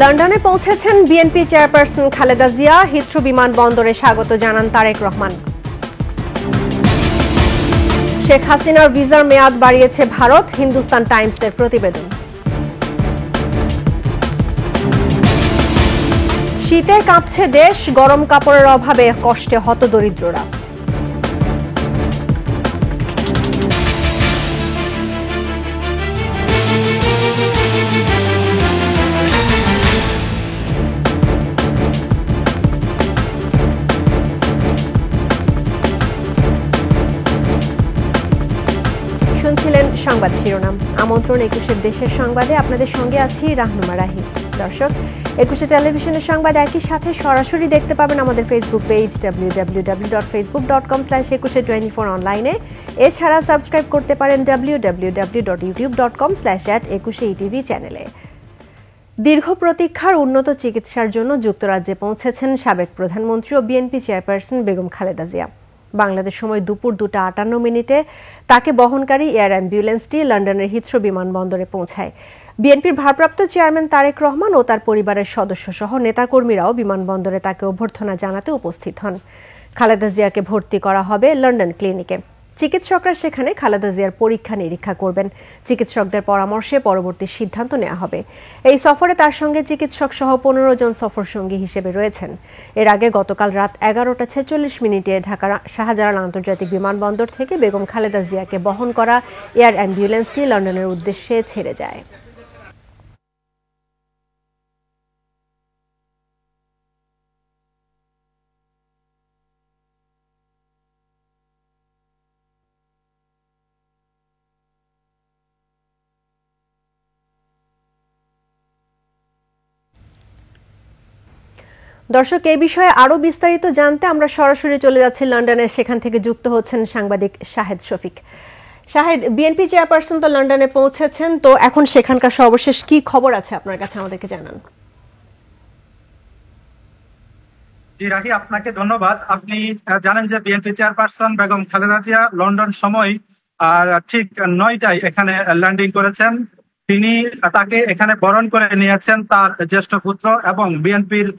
লন্ডনে পৌঁছেছেন BNP chairperson Khaleda Zia. Heathrow বিমানবন্দরে স্বাগত জানান তারেক রহমান। শেখ হাসিনার ভিসার মেয়াদ বাড়িয়েছে ভারত, হিন্দুস্তান টাইমসের প্রতিবেদন। শীতে কাঁপছে দেশ, গরম কাপড়ের অভাবে কষ্টে হতদরিদ্ররা। শুনছিলেন সংবাদ শিরোনাম। আমন্ত্রণ ২১ দেশের সংবাদে, আপনাদের সঙ্গে আছি রাহনুমা রাহি। দর্শক, ২১ টেলিভিশনের সংবাদ একই সাথে সরাসরি দেখতে পাবেন আমাদের ফেসবুক পেজ www.facebook.com/2124 অনলাইনে। এছাড়া সাবস্ক্রাইব করতে পারেন www.youtube.com/@21etv চ্যানেলে। দীর্ঘ প্রতীক্ষার উন্নত চিকিৎসার জন্য যুক্তরাজ্যে পৌঁছেছেন সাবেক প্রধানমন্ত্রী ও বিএনপি চেয়ারপারসন বেগম খালেদা জিয়া। বাংলাদেশ সময় দুপুর 2:58 তাকে বহনকারী এয়ার অ্যাম্বুলেন্সটি লন্ডনের হিথ্রো বিমানবন্দরে পৌঁছায়। বিএনপির ভারপ্রাপ্ত চেয়ারম্যান তারেক রহমান ও তার পরিবারের সদস্যসহ নেতাকর্মীরাও বিমানবন্দরে তাকে অভ্যর্থনা জানাতে উপস্থিত হন। খালেদা জিয়াকে ভর্তি করা হবে লন্ডন ক্লিনিকে। চিকিৎসকরা সেখানে খালেদা জিয়ার পরীক্ষা নিরীক্ষা করবেন। চিকিৎসকদের পরামর্শে পরবর্তী সিদ্ধান্ত নেওয়া হবে। এই সফরে তার সঙ্গে চিকিৎসক সহ 15 জন সফর সঙ্গী হিসেবে রয়েছেন। এর আগে গতকাল রাত 11:46 ঢাকার শাহজালাল আন্তর্জাতিক বিমানবন্দর থেকে বেগম খালেদা জিয়াকে বহন করা এয়ার অ্যাম্বুলেন্সটি লন্ডনের উদ্দেশ্যে ছেড়ে যায়। দর্শক, এই বিষয়ে আরো বিস্তারিত জানতে আমরা সরাসরি চলে যাচ্ছি লন্ডনে। সেখান থেকে যুক্ত হচ্ছেন সাংবাদিক শাহেদ শফিক। শাহেদ, বিএনপি চেয়ারপারসন তো লন্ডনে পৌঁছেছেন, তো এখন সেখানকার সর্বশেষ কি খবর আছে আপনার কাছে, আমাদেরকে জানান। জি রাহি, আপনাকে ধন্যবাদ। আপনি জানেন যে BNP chairperson Begum Khaleda Zia London সময় ঠিক 9টায় এখানে ল্যান্ডিং করেছেন। তিনি তাকে এখানে বরণ করে নিয়েছেন তার জ্যেষ্ঠ পুত্র এবং বিএনপির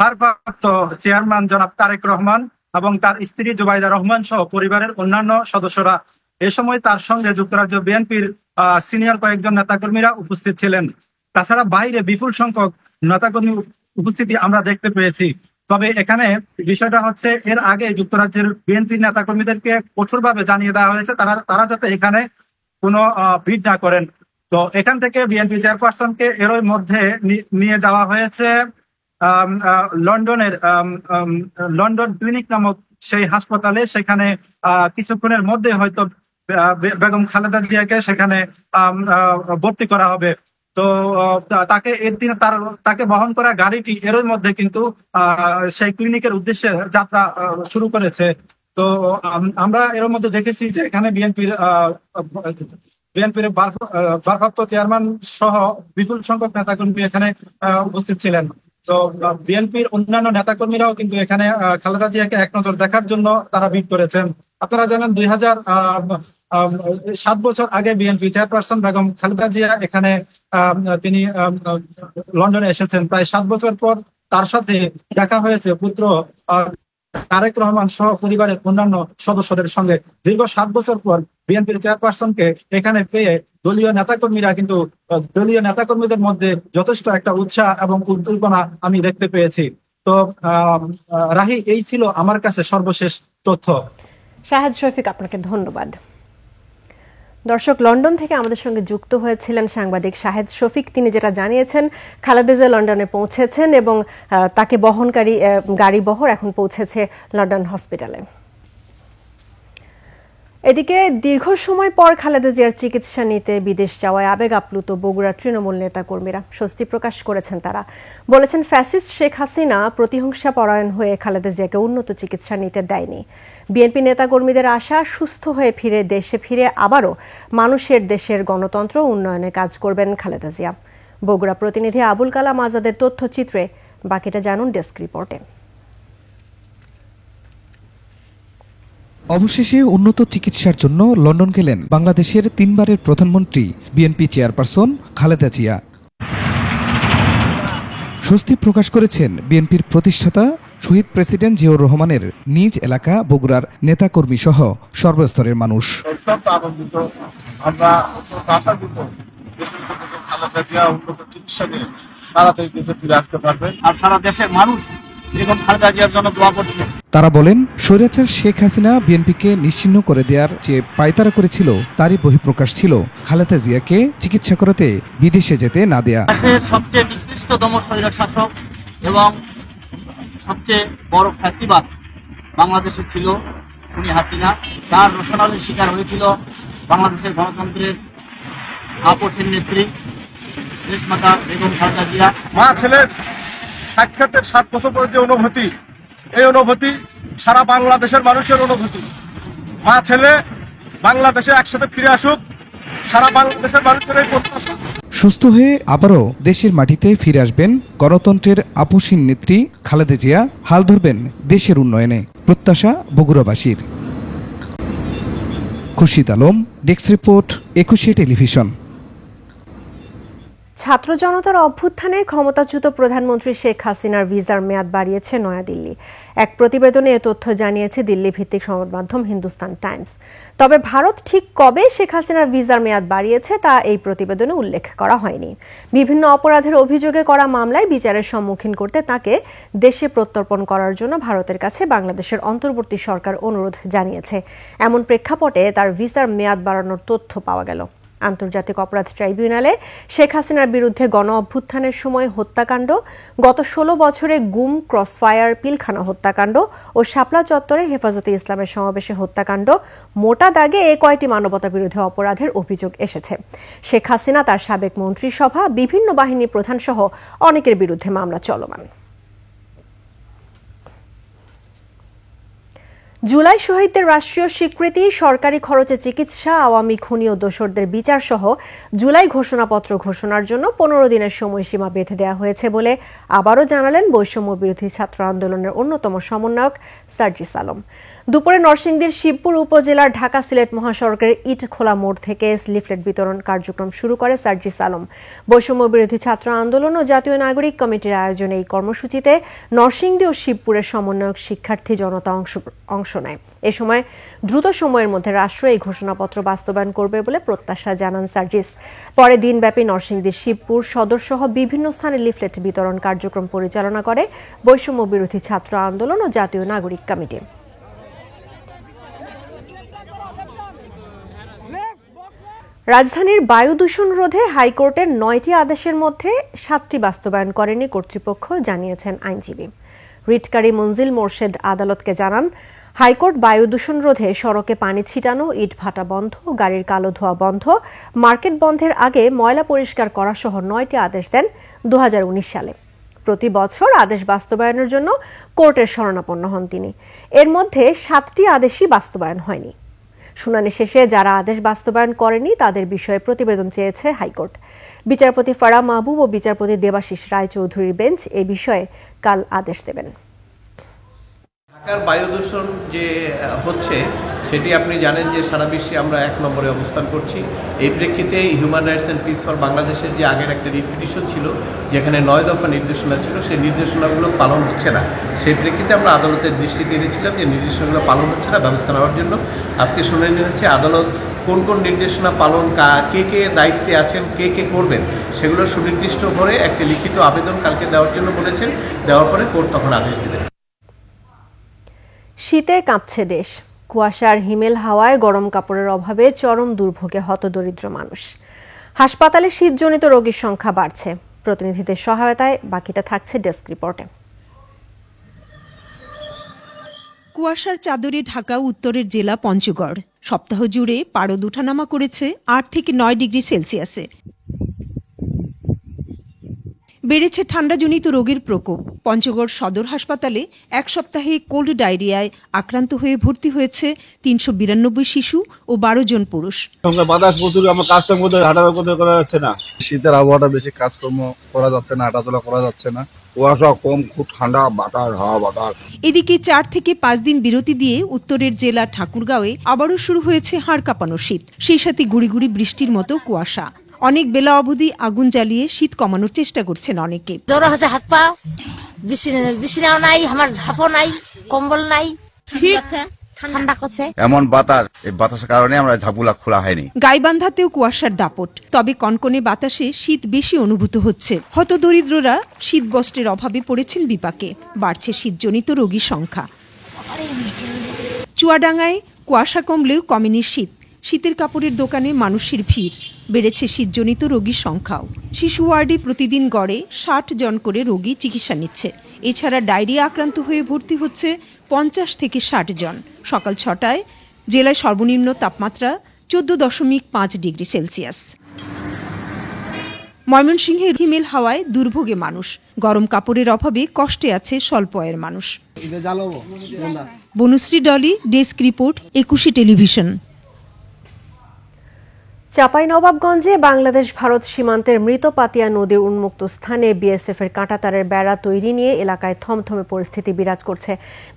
ভারপ্রাপ্ত চেয়ারম্যান জনাব তারেক রহমান এবং তার স্ত্রী জুবাইদা রহমান সহ পরিবারের অন্যান্য সদস্যরা। এ সময় তার সঙ্গে যুক্তরাজ্য বিএনপির সিনিয়র কয়েকজন নেতাকর্মীরা উপস্থিত ছিলেন। তাছাড়া বাইরে বিপুল সংখ্যক নেতাকর্মী উপস্থিতি আমরা দেখতে পেয়েছি। তবে এখানে বিষয়টা হচ্ছে, এর আগে যুক্তরাজ্যের বিএনপি নেতাকর্মীদেরকে কঠোরভাবে জানিয়ে দেওয়া হয়েছে তারা যাতে এখানে কোনো ভিড় না করেন। তো এখান থেকে বিএনপি চেয়ারপারসনকে এরই মধ্যে নিয়ে যাওয়া হয়েছে লন্ডনের লন্ডন ক্লিনিক নামক সেই হাসপাতালে। সেখানে কিছুক্ষণের মধ্যে হয়তো বেগম খালেদা জিয়াকে সেখানে ভর্তি করা হবে। তো তাকে তাকে বহন করা গাড়িটি এরই মধ্যে কিন্তু সেই ক্লিনিকের উদ্দেশ্যে যাত্রা শুরু করেছে। তো আমরা এর মধ্যে দেখেছি যে এখানে বিএনপির ভারপ্রাপ্ত চেয়ারম্যান সহ বিপুল সংখ্যক নেতাকর্মী এখানে উপস্থিত ছিলেন। তো বিএনপির অন্যান্য নেতাকর্মীরাও কিন্তু এখানে খালেদা জিয়াকে এক নজর দেখার জন্য তারা ভিড় করেছেন। আপনারা জানেন 2007 বছর আগে বিএনপি চেয়ারপারসন বেগম খালেদা জিয়া এখানে তিনি লন্ডনে এসেছেন। প্রায় 7 বছর পর তার সাথে দেখা হয়েছে পুত্র তারেক রহমান সহ পরিবারের অন্যান্য সদস্যদের সঙ্গে। দীর্ঘ 7 বছর পর বিএনপির চেয়ারপারসনকে এখানে পেয়ে দলীয় নেতাকর্মীদের মধ্যে যথেষ্ট একটা উৎসাহ এবং উদ্দীপনা আমি দেখতে পেয়েছি। তো রাহি, এই ছিল আমার কাছে সর্বশেষ তথ্য। শাহেদ শফিক, আপনাকে ধন্যবাদ। দর্শক, লন্ডন থেকে আমাদের সঙ্গে যুক্ত হয়েছিলেন সাংবাদিক শাহেদ শফিক। তিনি যেটা জানিয়েছেন, খালেদা জিয়া লন্ডনে পৌঁছেছেন এবং তাকে বহনকারী গাড়ি বহর এখন পৌঁছেছে লন্ডন হসপিটালে। এদিকে দীর্ঘ সময় পর খালেদা জিয়ার চিকিৎসা নিতে বিদেশ যাওয়ায় আবেগ আপ্লুত বগুড়ার তৃণমূল নেতা কর্মীরা স্বস্তি প্রকাশ করেছেন। তারা বলেছেন, ফ্যাসিস্ট শেখ হাসিনা প্রতিহিংসা পরায়ণ হয়ে খালেদা জিয়াকে উন্নত চিকিৎসা নিতে দেয়নি। বিএনপি নেতা কর্মীদের আশা, সুস্থ হয়ে দেশে ফিরে আবারও মানুষের দেশের গণতন্ত্র উন্নয়নে কাজ করবেন খালেদা জিয়া। বগুড়া প্রতিনিধি আবুল কালাম আজাদের তথ্যচিত্রে। বাকিটা জানুন ডেস্ক রিপোর্টে। অবশেষে উন্নত চিকিৎসার জন্য লন্ডন গেলেন বাংলাদেশের 3বারের প্রধানমন্ত্রী বিএনপি চেয়ারপারসন খালেদা জিয়া। স্বস্তি প্রকাশ করেছেন বিএনপির প্রতিষ্ঠাতা শহীদ প্রেসিডেন্ট জিয়াউর রহমানের নিজ এলাকা বগুড়ার নেতাকর্মী সহ সর্বস্তরের মানুষ। আনন্দিত আমরা আশান্বিত খালেদা জিয়া উন্নত চিকিৎসা নিয়ে তাড়াতাড়ি দেশে ফিরে আসতে পারবেন আর সারা দেশের মানুষ এখন খালেদা জিয়ার জন্য দোয়া করছে। তারা বলেন, স্বৈরাচার শেখ হাসিনা বিএনপিকে নিশ্চিহ্ন করে দেওয়ার যে পায়তারা করেছিল তারই বহিঃপ্রকাশ ছিল খালেদা জিয়াকে চিকিৎসা করাতে বিদেশে যেতে না দেয়া। দেশের সবচেয়ে নিকৃষ্টতম স্বৈর শাসক এবং সবচেয়ে বড় ফ্যাসিবাদ বাংলাদেশে ছিল খুনি হাসিনা। তার রোশনালির শিকার হয়েছিল বাংলাদেশের গণতন্ত্রের আপসের নেত্রী দেশমাতা বেগম খালেদা জিয়া। মা ছেলের সাক্ষাতের 7 বছর পরে যে অনুভূতি, এই অনুভূতি সারা বাংলাদেশের মানুষের অনুভূতি। মা ছেলে বাংলাদেশে একসাথে ফিরে আসুক, সারা বাংলাদেশের মানুষের এই প্রত্যাশা। সুস্থ হয়ে আবারও দেশের মাটিতে ফিরে আসবেন গণতন্ত্রের আপসীন নেত্রী খালেদা জিয়া, হাল ধরবেন দেশের উন্নয়নে, প্রত্যাশা বগুড়াবাসীর। খুরশিদ আলম, ডেস্ক রিপোর্ট, একুশে টেলিভিশন। ছাত্র জনতার অভ্যুত্থানে ক্ষমতাচ্যুত প্রধানমন্ত্রী শেখ হাসিনার ভিসার মেয়াদ বাড়িয়েছে নয়াদিল্লি। এক প্রতিবেদনে এ তথ্য জানিয়েছে দিল্লি ভিত্তিক সংবাদ মাধ্যম হিন্দুস্তান টাইমস। তবে ভারত ঠিক কবে শেখ হাসিনার ভিসার মেয়াদ বাড়িয়েছে তা এই প্রতিবেদনে উল্লেখ করা হয়নি। বিভিন্ন অপরাধের অভিযোগে করা মামলায় বিচারের সম্মুখীন করতে তাকে দেশে প্রত্যর্পণ করার জন্য ভারতের কাছে বাংলাদেশের অন্তর্বর্তী সরকার অনুরোধ জানিয়েছে। এমন প্রেক্ষাপটে তার ভিসার মেয়াদ বাড়ানোর তথ্য পাওয়া গেল। আন্তর্জাতিক অপরাধ ট্রাইব্যুনালে শেখ হাসিনার বিরুদ্ধে গণ অভ্যুত্থানের সময় হত্যাকাণ্ড, গত 16 বছরে গুম, ক্রসফায়ার, পিলখানা হত্যাকাণ্ড ও শাপলা চত্বরে হেফাজতে ইসলামের সমাবেশে হত্যাকাণ্ড, মোটা দাগে কয়টি মানবতা বিরোধী অপরাধের অভিযোগ এসেছে। শেখ হাসিনা, তার সাবেক মন্ত্রিসভা, বিভিন্ন বাহিনীর প্রধান সহ অনেকের বিরুদ্ধে মামলা চলমান। জুলাই শহীদদের রাষ্ট্রীয় স্বীকৃতি, সরকারি খরচে চিকিৎসা, আওয়ামী খুনি ও দোসরদের বিচার সহ জুলাই ঘোষণাপত্র ঘোষণার জন্য 15 দিনের সময়সীমা বেঁধে দেওয়া হয়েছে বলে আবারও জানালেন বৈষম্য বিরোধী ছাত্র আন্দোলনের অন্যতম সমন্বয়ক সার্জিস আলম। দুপুরে নরসিংদীর শিবপুর উপজেলার ঢাকা সিলেট মহাসড়কের ইটখোলা মোড় থেকে লিফলেট বিতরণ কার্যক্রম শুরু করে সার্জিস আলম। বৈষম্য বিরোধী ছাত্র আন্দোলন ও জাতীয় নাগরিক কমিটির আয়োজনে এই কর্মসূচিতে নরসিংদী ও শিবপুরের সমন্বয়ক শিক্ষার্থী জনতা অংশ নেয়। এ সময় দ্রুত সময়ের মধ্যে রাষ্ট্র এই ঘোষণাপত্র বাস্তবায়ন করবে বলে প্রত্যাশা জানান সার্জিস। পরে দিনব্যাপী নরসিংদী, শিবপুর সদর সহ বিভিন্ন স্থানে লিফলেট বিতরণ কার্যক্রম পরিচালনা করে বৈষম্য বিরোধী ছাত্র আন্দোলন ও জাতীয় নাগরিক কমিটি। রাজধানীর বায়ু দূষণ রোধে হাইকোর্টের 9টি আদেশের মধ্যে 7টি বাস্তবায়ন করেনি কর্তৃপক্ষ, জানিয়েছেন আইনজীবী। রিটকারী মঞ্জিল মোর্শেদ আদালতকে জানান, হাইকোর্ট বায়ু দূষণ রোধে সড়কে পানি ছিটানো, ইট ভাটা বন্ধ, গাড়ির কালো ধোঁয়া বন্ধ, মার্কেট বন্ধের আগে ময়লা পরিষ্কার করা সহ 9টি আদেশ দেন 2019 সালে। প্রতি বছর আদেশ বাস্তবায়নের জন্য কোর্টের শরণাপন্ন হন তিনি। এর মধ্যে 7টি আদেশই বাস্তবায়ন হয়নি। শুনানি শেষে যারা আদেশ বাস্তবায়ন করেনি তাদের বিষয়ে প্রতিবেদন চেয়েছে হাইকোর্ট। বিচারপতি ফারাহ মাহবুব ও বিচারপতি দেবাশিস রায়চৌধুরীর বেঞ্চ এ বিষয়ে কাল আদেশ দেবেন। ঢাকার বায়ু দূষণ যে হচ্ছে সেটি আপনি জানেন যে সারা বিশ্বে আমরা 1 নম্বরে অবস্থান করছি। এই প্রেক্ষিতে human rights and piece for বাংলাদেশের যে আগের একটা রিপিটিশন ছিল, যেখানে 9 দফা নির্দেশনা ছিল, সেই নির্দেশনাগুলো পালন হচ্ছে না। সেই প্রেক্ষিতে আমরা আদালতের দৃষ্টিতে এনেছিলাম যে নির্দেশনাগুলো পালন হচ্ছে না, ব্যবস্থা নেওয়ার জন্য। আজকে শুনানি হচ্ছে আদালত কোন কোন নির্দেশনা পালন, কে কে দায়িত্বে আছেন, কে কে করবেন, সেগুলো সুনির্দিষ্ট করে একটি লিখিত আবেদন কালকে দেওয়ার জন্য বলেছেন। দেওয়ার পরে কোর্ট তখন আদেশ দেবেন। শীতে কাঁপছে দেশ। কুয়াশার হিমেল হাওয়ায় গরম কাপড়ের অভাবে চরম দুর্ভোগে হতদরিদ্র মানুষ। হাসপাতালে শীতজনিত রোগীর সংখ্যা বাড়ছে। প্রতিনিধিদের সহায়তায় বাকিটা থাকছে ডেস্ক রিপোর্টে। কুয়াশার চাদরে ঢাকা উত্তরের জেলা পঞ্চগড়। সপ্তাহ জুড়ে পারদ ওঠানামা করেছে 8 থেকে 9 ডিগ্রি সেলসিয়াসে। বেড়েছে ঠান্ডাজনিত রোগের প্রকোপ। পঞ্চগড় সদর হাসপাতালে 1 সপ্তাহে কোল্ড ডায়রিয়ায় আক্রান্ত হয়ে ভর্তি হয়েছে 392 শিশু ও 12 জন পুরুষ। বাতাস প্রচুর, আমার কাজকর্ম হাঁটাচলা করা যাচ্ছে না। শীতের আবহাওয়াটা বেশি, কাজকর্ম করা যাচ্ছে না, হাঁটাচলা করা যাচ্ছে না। কুয়াশা কম, খুব ঠান্ডা, বাতাস, হাওয়া বাতাস। এদিকে 4 থেকে 5 দিন বিরতি দিয়ে উত্তরের জেলা ঠাকুরগাঁওয়ে আবারও শুরু হয়েছে হাড় কাঁপানো শীত। সেই সাথে গুড়ি গুড়ি বৃষ্টির মতো কুয়াশা। অনেক বেলা অবধি আগুন জ্বালিয়ে শীত কমানোর চেষ্টা করছেন অনেকে। জ্বর হচ্ছে, হাত পা, বিছানাও নাই, আমার ঝাপও নাই, কম্বল নাই, ঠান্ডা করছে। এমন বাতাস, এই বাতাসের কারণে আমরা ঝাপুলা খোলা হয়নি। গাইবান্ধাতেও কুয়াশার দাপট, তবে কনকনে বাতাসে শীত বেশি অনুভূত হচ্ছে। হতদরিদ্ররা শীত বস্ত্রের অভাবে পড়েছেন বিপাকে, বাড়ছে শীতজনিত রোগীর সংখ্যা। চুয়াডাঙ্গায় কুয়াশা কমলেও কমেনি শীত, শীতের কাপড়ের দোকানে মানুষের ভিড়, বেড়েছে শীতজনিত রোগীর সংখ্যাও। শিশু ওয়ার্ডে প্রতিদিন গড়ে ৬০ জন করে রোগী চিকিৎসা নিচ্ছে। এছাড়া ডায়রিয়া আক্রান্ত হয়ে ভর্তি হচ্ছে ৫০ থেকে ৬০ জন। সকাল ৬টায় জেলায় সর্বনিম্ন তাপমাত্রা ১৪.৫ ডিগ্রি সেলসিয়াস। ময়মনসিংহে হিমেল হাওয়ায় দুর্ভোগে মানুষ, গরম কাপড়ের অভাবে কষ্টে আছে স্বল্প আয়ের মানুষ। Bonushree Doli, desk report, ২১ television. চাঁপাইনবাবগঞ্জে বাংলাদেশ ভারত সীমান্তের মৃত পাতিয়া নদীর উন্মুক্ত স্থানে বিএসএফ এর কাঁটাতারের বেড়া তৈরি নিয়ে এলাকায় থমথমে পরিস্থিতি বিরাজ করছে।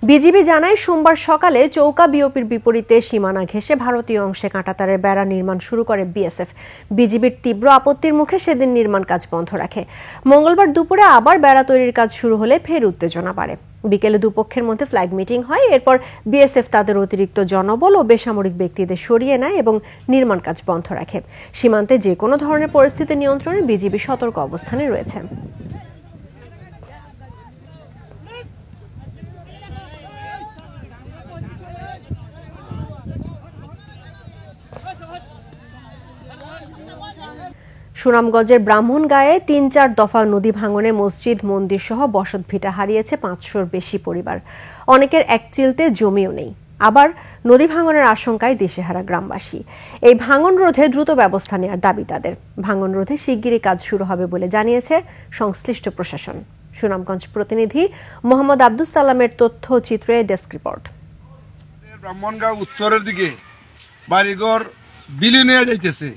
বিজিবি জানায় সোমবার সকালে চৌকা বিওপির বিপরীতে সীমানা ঘেঁষে ভারতীয় অংশে কাঁটাতারের বেড়া নির্মাণ শুরু করে বিএসএফ। বিজিবির তীব্র আপত্তির মুখে সেদিন নির্মাণ কাজ বন্ধ রাখে। মঙ্গলবার দুপুরে আবার বেড়া তৈরির কাজ শুরু হলে ফের উত্তেজনা বাড়ে। বিকেলে দুপক্ষের মধ্যে ফ্ল্যাগ মিটিং হয়। এরপর বিএসএফ তাদের অতিরিক্ত জনবল ও বেসামরিক ব্যক্তিদের সরিয়ে নেয় এবং নির্মাণ কাজ বন্ধ রাখে। সীমান্তে যে কোনো ধরনের পরিস্থিতি নিয়ন্ত্রণে বিজিবি সতর্ক অবস্থানে রয়েছে। সুনামগঞ্জের ব্রাহ্মণগাঁয়ে ৩-৪ দফা নদী ভাঙনে মসজিদ, মন্দির সহ বসতভিটা হারিয়েছে ৫০০-র বেশি পরিবার। অনেকের এক চিলতে জমিও নেই। আবার নদী ভাঙনের আশঙ্কায় দিশেহারা গ্রামবাসী। এই ভাঙন রোধে দ্রুত ব্যবস্থা নেওয়ার দাবি তাদের। ভাঙন রোধে শিগগিরই কাজ শুরু হবে বলে জানিয়েছে সংশ্লিষ্ট প্রশাসন। সুনামগঞ্জ প্রতিনিধি মোহাম্মদ আব্দুস সালামের তথ্যচিত্রে ডেস্ক রিপোর্ট। ব্রাহ্মণগাঁও উত্তরের দিকে বাড়িঘর বিলীনে যাইতেছে,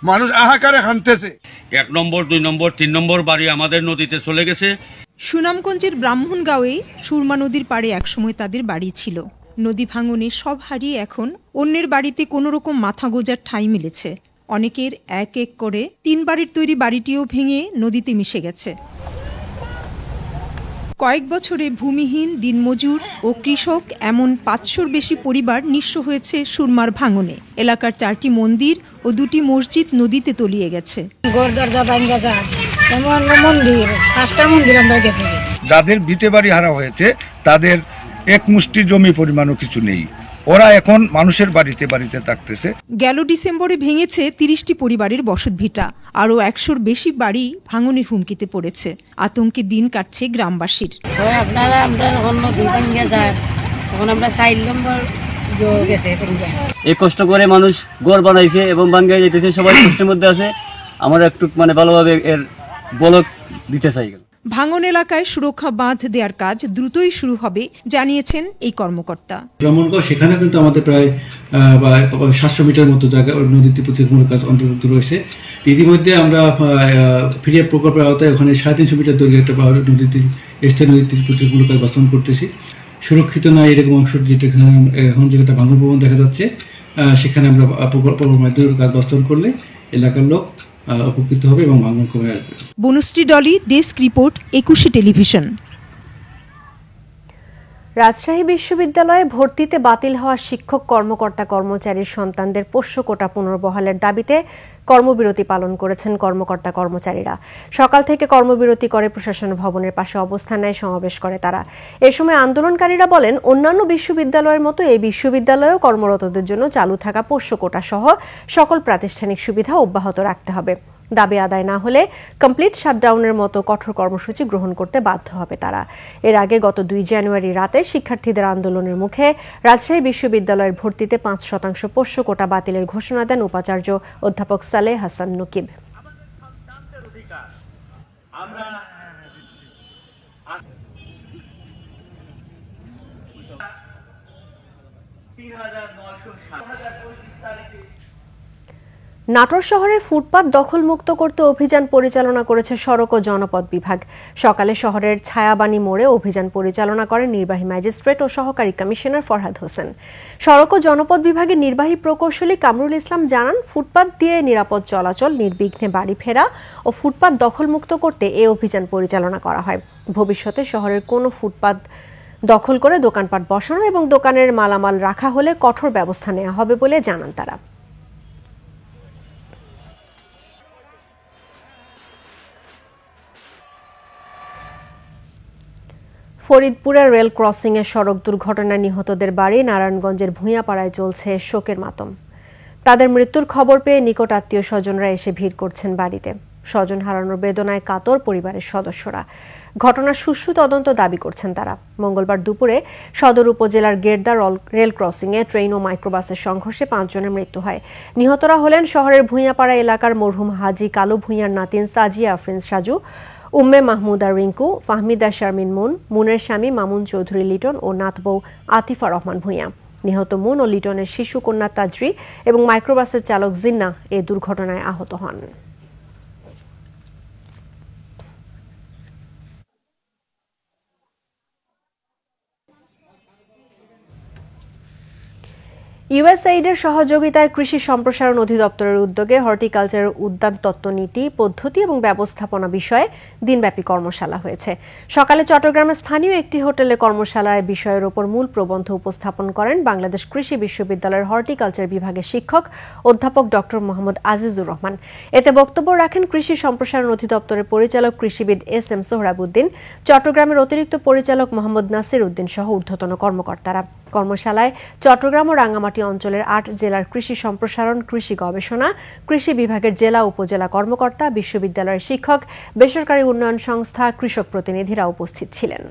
মানুষ আহাকারে হানতেছে। ১ নম্বর, ২ নম্বর, ৩ নম্বর বাড়ি আমাদের নদীতে চলে গেছে। সুনামগঞ্জের ব্রাহ্মণগাঁওয়ে সুরমা নদীর পাড়ে একসময় তাদের বাড়ি ছিল। নদী ভাঙনে সব হারিয়ে এখন অন্যের বাড়িতে কোনো রকম মাথা গোজার ঠাঁই মিলেছে। অনেকের এক এক করে ৩ বাড়ির তৈরি বাড়িটিও ভেঙে নদীতে মিশে গেছে। কয়েক বছরে ভূমিহীন, দিনমজুর ও কৃষক এমন ৫০০-র বেশি পরিবার নিঃস্ব হয়েছে সুরমার ভাঙনে। এলাকার ৪টি মন্দির ও 2টি মসজিদ নদীতে তলিয়ে গেছে। যাদের ভিটে বাড়ি হারা হয়েছে তাদের এক মুষ্টি জমি পরিমাণও কিছু নেই। ওরা এখন মানুষের বাড়িতে বাড়িতে থাকতেছে। গেল ডিসেম্বরে ভেঙেছে ৩০টি পরিবারের বসতভিটা, আরও ১০০-র বেশি বাড়ি ভাঙনের হুমকিতে পড়েছে। আতঙ্কে দিন কাটছে গ্রামবাসীর। এই কষ্ট করে মানুষ ঘর বানাইছে এবং ভাঙ্গা যেতেছে, সবাই কষ্টের মধ্যে আছে। আমরা একটু ভালোভাবে এর বলক দিতে চাই। ভাঙন এলাকায় সুরক্ষা বাঁধ দেওয়ার কাজ দ্রুতই শুরু হবে জানিয়েছেন এই কর্মকর্তা। ব্রাহ্মণগাঁও সেখানে কিন্তু আমাদের প্রায় ৭০০ মিটার মতো জায়গা নদীতে প্রতিরক্ষামূলক কাজ অন্তর্ভুক্ত রয়েছে। ইতিমধ্যে আমরা ফিরিয়া প্রকল্পের আওতায় ওখানে ৩৫০ মিটার দৈর্ঘ্যের একটা নদীতে স্থায়ী নদীতে প্রতিরক্ষামূলক কাজ বাস্তবায়ন করতেছি। সুরক্ষিত না এরকম অংশ যেটা এখন যেটা ভাঙন প্রবণ দেখা যাচ্ছে, সেখানে আমরা প্রকল্পের মাধ্যমে কাজ বাস্তবায়ন করলে এলাকার লোক উপকৃত হবে এবং ভাঙন কমে আসবে। Banushree Doli, desk report, ২১ television. Rajshahi বিশ্ববিদ্যালয়ে ভর্তিতে বাতিল হওয়া শিক্ষক, কর্মকর্তা, কর্মচারীর সন্তানদের পোষ্য কোটা পুনর্বহালের দাবিতে কর্মবিরতি পালন করেছেন কর্মকর্তা কর্মচারীরা। সকাল থেকে কর্মবিরতি করে প্রশাসন ভবনের পাশে অবস্থান নেয়, সমাবেশ করে তারা। এ সময় আন্দোলনকারীরা বলেন, অন্যান্য বিশ্ববিদ্যালয়ের মতো এই বিশ্ববিদ্যালয়েও কর্মরতদের জন্য চালু থাকা পোষ্য কোটা সহ সকল প্রাতিষ্ঠানিক সুবিধা অব্যাহত রাখতে হবে। দাবি আদায় না হলে কমপ্লিট শাটডাউনের মতো কঠোর কর্মসূচি গ্রহণ করতে বাধ্য হবে তারা। এর আগে গত ২ জানুয়ারি রাতে শিক্ষার্থীদের আন্দোলনের মুখে রাজশাহী বিশ্ববিদ্যালয়ের ভর্তিতে ৫% পোষ্য কোটা বাতিলের ঘোষণা দেন উপাচার্য অধ্যাপক সালেহ হাসান নকিব। নাটোর শহরের ফুটপাত দখলমুক্ত করতে অভিযান পরিচালনা করেছে সড়ক ও জনপথ বিভাগ। সকালে শহরের ছায়াবানী মোড়ে অভিযান পরিচালনা করেন নির্বাহী ম্যাজিস্ট্রেট ও সহকারী কমিশনার ফরহাদ হোসেন। সড়ক ও জনপথ বিভাগের নির্বাহী প্রকৌশলী কামরুল ইসলাম জানান, ফুটপাত দিয়ে নিরাপদ চলাচল, নির্বিঘ্নে বাড়ি ফেরা ও ফুটপাত দখলমুক্ত করতে এ অভিযান পরিচালনা করা হয়। ভবিষ্যতে শহরের কোনো ফুটপাত দখল করে দোকানপাট বসানো এবং দোকানের মালামাল রাখা হলে কঠোর ব্যবস্থা নেওয়া হবে বলে জানান তারা। ফরিদপুরের রেল ক্রসিংয়ে সড়ক দুর্ঘটনায় নিহতদের বাড়ি নারায়ণগঞ্জের ভূঁইয়াপাড়ায় চলছে শোকের মাতম। তাদের মৃত্যুর খবর পেয়ে নিকট আত্মীয় স্বজনরা এসে ভিড় করছেন বাড়িতে। স্বজন হারানোর বেদনায় কাতর পরিবারের সদস্যরা। ঘটনার সুষ্ঠু তদন্ত দাবি করছেন তারা। মঙ্গলবার দুপুরে সদর উপজেলার গেরদা রেল ক্রসিংয়ে ট্রেন ও মাইক্রোবাসের সংঘর্ষে 5 জনের মৃত্যু হয়। নিহতরা হলেন শহরের ভূঁইয়াপাড়া এলাকার মরহুম হাজি কালু ভূঁইয়ার নাতিন সাজিয়া আফরিন সাজু, উম্মে মাহমুদা রিঙ্কু, ফাহমিদা শারমিন মুন, মুনের স্বামী মামুন চৌধুরী লিটন ও নাতবউ আতিফা রহমান ভূঁইয়া। নিহত মুন ও লিটনের শিশু কন্যা তাজরি এবং মাইক্রোবাসের চালক জিন্না এ দুর্ঘটনায় আহত হন। ইউএসএইডের সহযোগিতায় কৃষি সম্প্রসারণ অধিদপ্তরের উদ্যোগে হর্টিকালচারের উদ্যান তত্ত্বনীতি, পদ্ধতি এবং ব্যবস্থাপনা বিষয়ে দিনব্যাপী কর্মশালা হয়েছে। সকালে চট্টগ্রামের স্থানীয় একটি হোটেলে কর্মশালায় বিষয়ের ওপর মূল প্রবন্ধ উপস্থাপন করেন বাংলাদেশ কৃষি বিশ্ববিদ্যালয়ের হর্টিকালচার বিভাগের শিক্ষক অধ্যাপক ডক্টর মোহাম্মদ আজিজুর রহমান। এতে বক্তব্য রাখেন কৃষি সম্প্রসারণ অধিদপ্তরের পরিচালক কৃষিবিদ এস.এম. সোহরাবুদ্দিন, চট্টগ্রামের অতিরিক্ত পরিচালক মোহাম্মদ নাসির উদ্দিন সহ ঊর্ধ্বতন কর্মকর্তারা। কর্মশালায় চট্টগ্রাম ও রাঙ্গামাটি অঞ্চলের 8 জেলার কৃষি সম্প্রসারণ, কৃষি গবেষণা, কৃষি বিভাগের জেলা উপজেলা কর্মকর্তা, বিশ্ববিদ্যালয়ের শিক্ষক, বেসরকারি উন্নয়ন সংস্থা, কৃষক প্রতিনিধিরা উপস্থিত ছিলেন।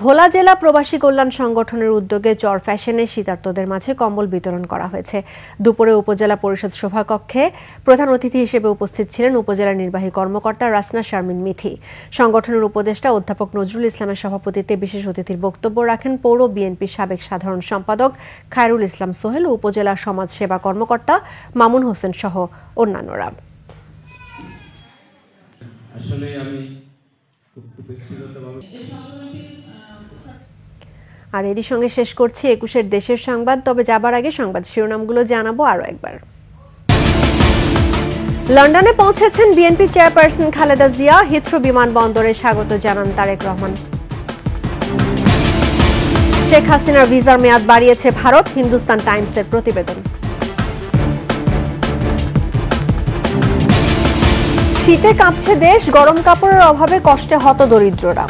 ভোলা জেলা প্রবাসী কল্যাণ সংগঠনের উদ্যোগে চর ফ্যাশনে শীতার্তদের মাঝে কম্বল বিতরণ করা হয়েছে। দুপুরে উপজেলা পরিষদ সভাকক্ষে প্রধান অতিথি হিসেবে উপস্থিত ছিলেন উপজেলা নির্বাহী কর্মকর্তা রাসনা শারমিন মিথি। সংগঠনের উপদেষ্টা অধ্যাপক নজরুল ইসলামের সভাপতিত্বে বিশেষ অতিথির বক্তব্য রাখেন পৌর বিএনপির সাবেক সাধারণ সম্পাদক খায়রুল ইসলাম সোহেল ও উপজেলা সমাজ সেবা কর্মকর্তা মামুন হোসেন সহ অন্যান্যরা। আর এরই সঙ্গে শেষ করছি 21-এর দেশের সংবাদ। তবে যাবার আগে সংবাদ শিরোনামগুলো জানাবো আরো একবার। লন্ডনে পৌঁছেছেন BNP chairperson Khaleda Zia. Heathrow বিমানবন্দরে স্বাগত জানান তারেক রহমান। শেখ হাসিনার ভিসার মেয়াদ বাড়িয়েছে ভারত, হিন্দুস্তান টাইমসের প্রতিবেদন। শীতে কাঁপছে দেশ, গরম কাপড়ের অভাবে কষ্টে হতদরিদ্ররা।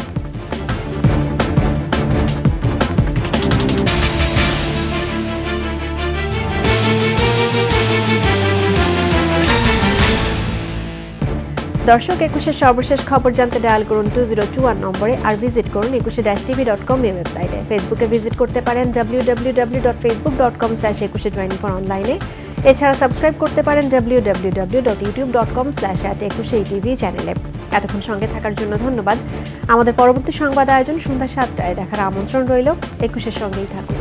দর্শক, 21-এর সর্বশেষ খবর জানতে ডায়াল করুন 2021 নম্বরে, আর ভিজিট করুন 21-tv.com ওয়েবসাইটে। ফেসবুকে ভিজিট করতে পারেন www.facebook.com/2124 অনলাইনে। এছাড়া সাবস্ক্রাইব করতে পারেন www.youtube.com/@21etv চ্যানেলে। এতক্ষণ সঙ্গে থাকার জন্য ধন্যবাদ। আমাদের পরবর্তী সংবাদ আয়োজন সন্ধ্যা 7টায় দেখার আমন্ত্রণ রইল। 21-এর সঙ্গেই থাকুন।